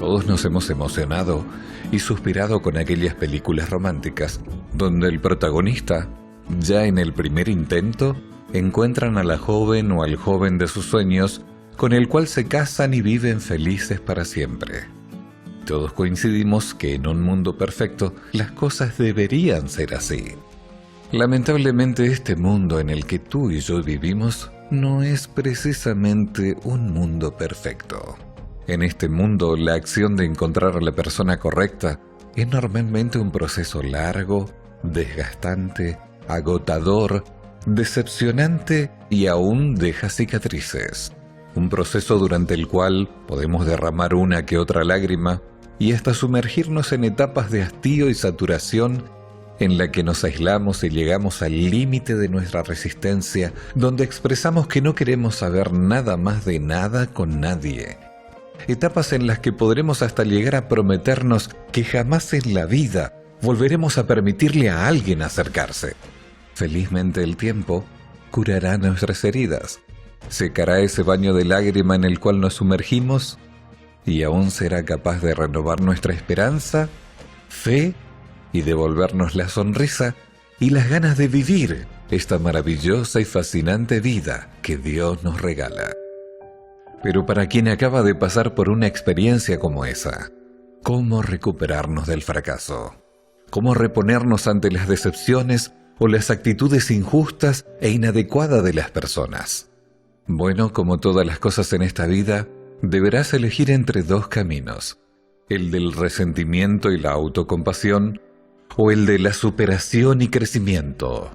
Todos nos hemos emocionado y suspirado con aquellas películas románticas donde el protagonista, ya en el primer intento, encuentran a la joven o al joven de sus sueños con el cual se casan y viven felices para siempre. Todos coincidimos que en un mundo perfecto las cosas deberían ser así. Lamentablemente este mundo en el que tú y yo vivimos no es precisamente un mundo perfecto. En este mundo la acción de encontrar a la persona correcta es normalmente un proceso largo, desgastante, agotador, decepcionante y aún deja cicatrices. Un proceso durante el cual podemos derramar una que otra lágrima y hasta sumergirnos en etapas de hastío y saturación en la que nos aislamos y llegamos al límite de nuestra resistencia, donde expresamos que no queremos saber nada más de nada con nadie. Etapas en las que podremos hasta llegar a prometernos que jamás en la vida volveremos a permitirle a alguien acercarse. Felizmente el tiempo curará nuestras heridas, secará ese baño de lágrima en el cual nos sumergimos y aún será capaz de renovar nuestra esperanza, fe y devolvernos la sonrisa y las ganas de vivir esta maravillosa y fascinante vida que Dios nos regala. Pero para quien acaba de pasar por una experiencia como esa, ¿cómo recuperarnos del fracaso? ¿Cómo reponernos ante las decepciones o las actitudes injustas e inadecuadas de las personas? Bueno, como todas las cosas en esta vida, deberás elegir entre dos caminos: el del resentimiento y la autocompasión, o el de la superación y crecimiento.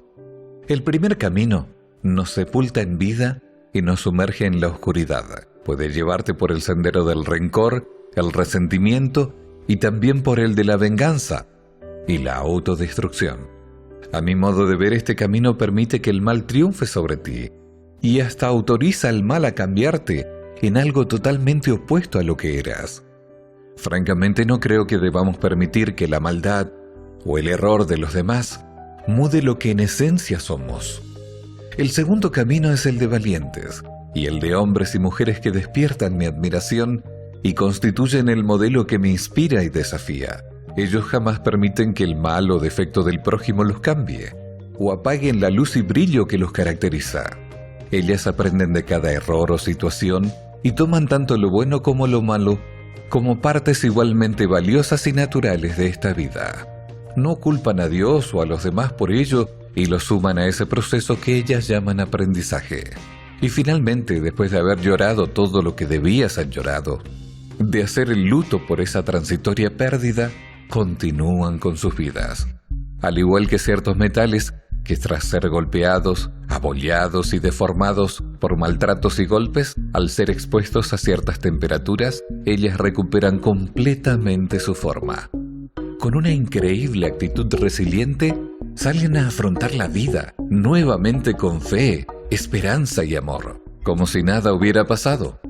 El primer camino nos sepulta en vida y nos sumerge en la oscuridad. Puede llevarte por el sendero del rencor, el resentimiento y también por el de la venganza y la autodestrucción. A mi modo de ver, este camino permite que el mal triunfe sobre ti y hasta autoriza al mal a cambiarte en algo totalmente opuesto a lo que eras. Francamente, no creo que debamos permitir que la maldad o el error de los demás mude lo que en esencia somos. El segundo camino es el de valientes y el de hombres y mujeres que despiertan mi admiración y constituyen el modelo que me inspira y desafía. Ellos jamás permiten que el mal o defecto del prójimo los cambie o apaguen la luz y brillo que los caracteriza. Ellas aprenden de cada error o situación y toman tanto lo bueno como lo malo como partes igualmente valiosas y naturales de esta vida. No culpan a Dios o a los demás por ello y lo suman a ese proceso que ellas llaman aprendizaje. Y finalmente, después de haber llorado todo lo que debías haber llorado, de hacer el luto por esa transitoria pérdida, continúan con sus vidas. Al igual que ciertos metales que tras ser golpeados, abollados y deformados por maltratos y golpes, al ser expuestos a ciertas temperaturas, ellas recuperan completamente su forma. Con una increíble actitud resiliente, salen a afrontar la vida, nuevamente con fe, esperanza y amor, como si nada hubiera pasado.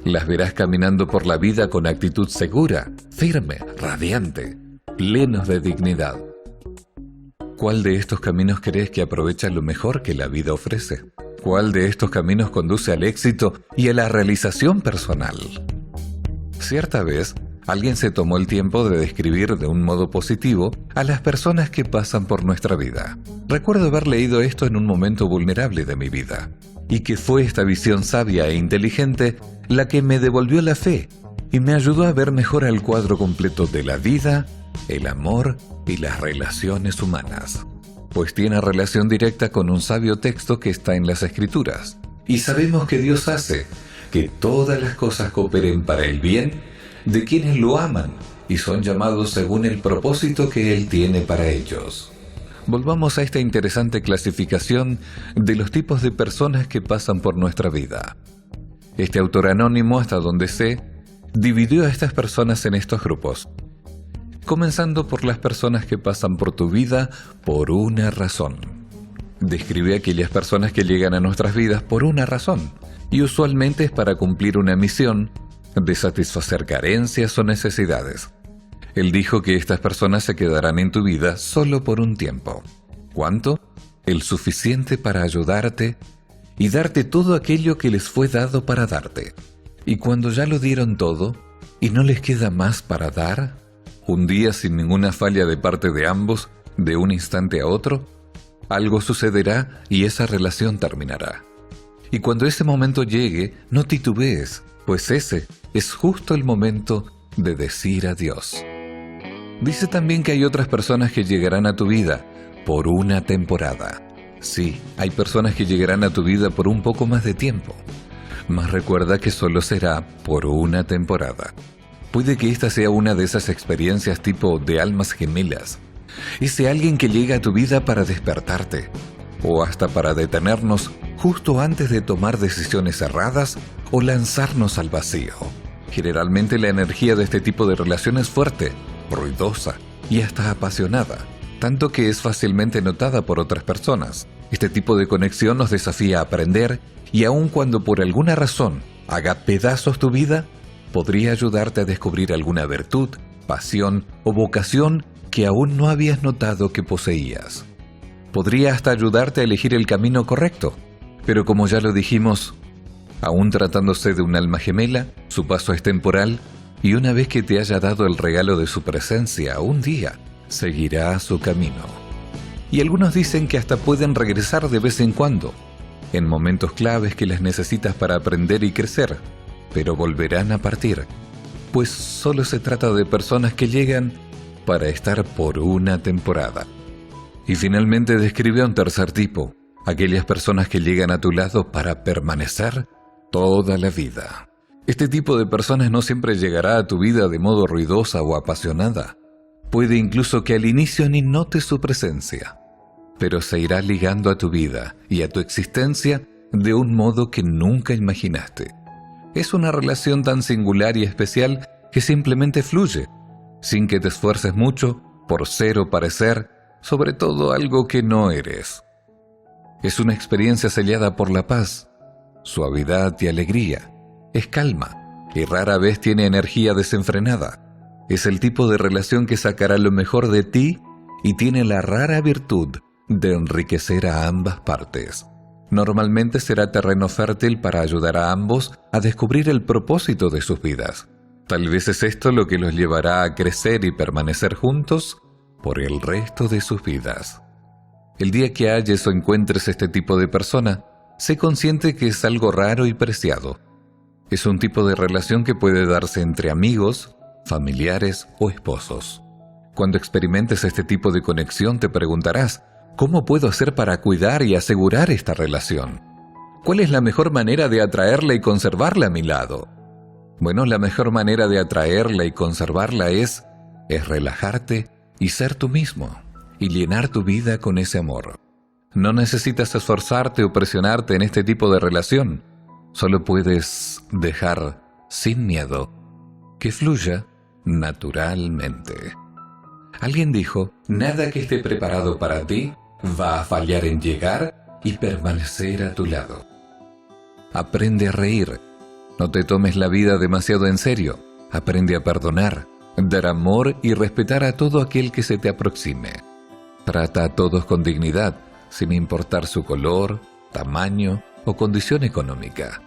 Las verás caminando por la vida con actitud segura, firme, radiante, plenos de dignidad. ¿Cuál de estos caminos crees que aprovecha lo mejor que la vida ofrece? ¿Cuál de estos caminos conduce al éxito y a la realización personal? Cierta vez, alguien se tomó el tiempo de describir de un modo positivo a las personas que pasan por nuestra vida. Recuerdo haber leído esto en un momento vulnerable de mi vida, y que fue esta visión sabia e inteligente la que me devolvió la fe y me ayudó a ver mejor el cuadro completo de la vida, el amor y las relaciones humanas. Pues tiene relación directa con un sabio texto que está en las Escrituras. Y sabemos que Dios hace que todas las cosas cooperen para el bien de quienes lo aman y son llamados según el propósito que Él tiene para ellos. Volvamos a esta interesante clasificación de los tipos de personas que pasan por nuestra vida. Este autor anónimo, hasta donde sé, dividió a estas personas en estos grupos, comenzando por las personas que pasan por tu vida por una razón. Describe a aquellas personas que llegan a nuestras vidas por una razón, y usualmente es para cumplir una misión de satisfacer carencias o necesidades. Él dijo que estas personas se quedarán en tu vida solo por un tiempo. ¿Cuánto? El suficiente para ayudarte y darte todo aquello que les fue dado para darte. Y cuando ya lo dieron todo, ¿Y no les queda más para dar? Un día sin ninguna falla de parte de ambos, de un instante a otro, algo sucederá y esa relación terminará. Y cuando ese momento llegue, no titubees, pues ese es justo el momento de decir adiós. Dice también que hay otras personas que llegarán a tu vida por una temporada. Sí, hay personas que llegarán a tu vida por un poco más de tiempo. Mas recuerda que solo será por una temporada. Puede que esta sea una de esas experiencias tipo de almas gemelas. Ese alguien que llega a tu vida para despertarte, o hasta para detenernos justo antes de tomar decisiones erradas o lanzarnos al vacío. Generalmente la energía de este tipo de relación es fuerte, ruidosa y hasta apasionada, tanto que es fácilmente notada por otras personas. Este tipo de conexión nos desafía a aprender y aun cuando por alguna razón haga pedazos tu vida, podría ayudarte a descubrir alguna virtud, pasión o vocación que aún no habías notado que poseías. Podría hasta ayudarte a elegir el camino correcto, pero como ya lo dijimos, aún tratándose de un alma gemela, su paso es temporal y una vez que te haya dado el regalo de su presencia, un día seguirá su camino. Y algunos dicen que hasta pueden regresar de vez en cuando, en momentos claves que las necesitas para aprender y crecer, pero volverán a partir, pues solo se trata de personas que llegan para estar por una temporada. Y finalmente describe a un tercer tipo, aquellas personas que llegan a tu lado para permanecer toda la vida. Este tipo de personas no siempre llegará a tu vida de modo ruidosa o apasionada. Puede incluso que al inicio ni notes su presencia, pero se irá ligando a tu vida y a tu existencia de un modo que nunca imaginaste. Es una relación tan singular y especial que simplemente fluye, sin que te esfuerces mucho por ser o parecer, sobre todo algo que no eres. Es una experiencia sellada por la paz, suavidad y alegría. Es calma y rara vez tiene energía desenfrenada. Es el tipo de relación que sacará lo mejor de ti y tiene la rara virtud de enriquecer a ambas partes. Normalmente será terreno fértil para ayudar a ambos a descubrir el propósito de sus vidas. Tal vez es esto lo que los llevará a crecer y permanecer juntos por el resto de sus vidas. El día que halles o encuentres este tipo de persona, sé consciente que es algo raro y preciado. Es un tipo de relación que puede darse entre amigos, familiares o esposos. Cuando experimentes este tipo de conexión te preguntarás, ¿cómo puedo hacer para cuidar y asegurar esta relación? ¿Cuál es la mejor manera de atraerla y conservarla a mi lado? Bueno, la mejor manera de atraerla y conservarla es relajarte y ser tú mismo, y llenar tu vida con ese amor. No necesitas esforzarte o presionarte en este tipo de relación. Solo puedes dejar sin miedo que fluya naturalmente. Alguien dijo, nada que esté preparado para ti va a fallar en llegar y permanecer a tu lado. Aprende a reír. No te tomes la vida demasiado en serio. Aprende a perdonar, dar amor y respetar a todo aquel que se te aproxime. Trata a todos con dignidad, sin importar su color, tamaño o condición económica.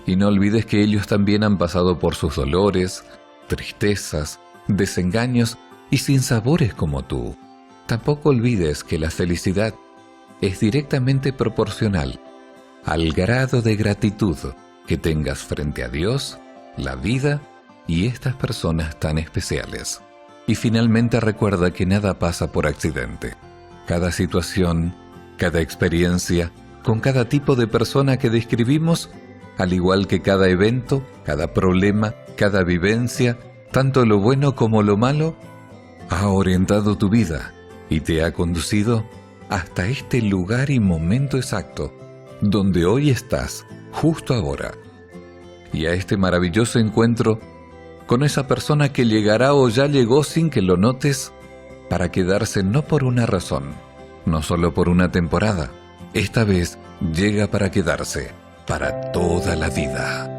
Y no olvides que ellos también han pasado por sus dolores, tristezas, desengaños y sinsabores como tú. Tampoco olvides que la felicidad es directamente proporcional al grado de gratitud que tengas frente a Dios, la vida y estas personas tan especiales. Y finalmente recuerda que nada pasa por accidente. Cada situación, cada experiencia, con cada tipo de persona que describimos, al igual que cada evento, cada problema, cada vivencia, tanto lo bueno como lo malo, ha orientado tu vida y te ha conducido hasta este lugar y momento exacto, donde hoy estás, justo ahora, y a este maravilloso encuentro con esa persona que llegará o ya llegó sin que lo notes, para quedarse no por una razón, no solo por una temporada. Esta vez llega para quedarse para toda la vida.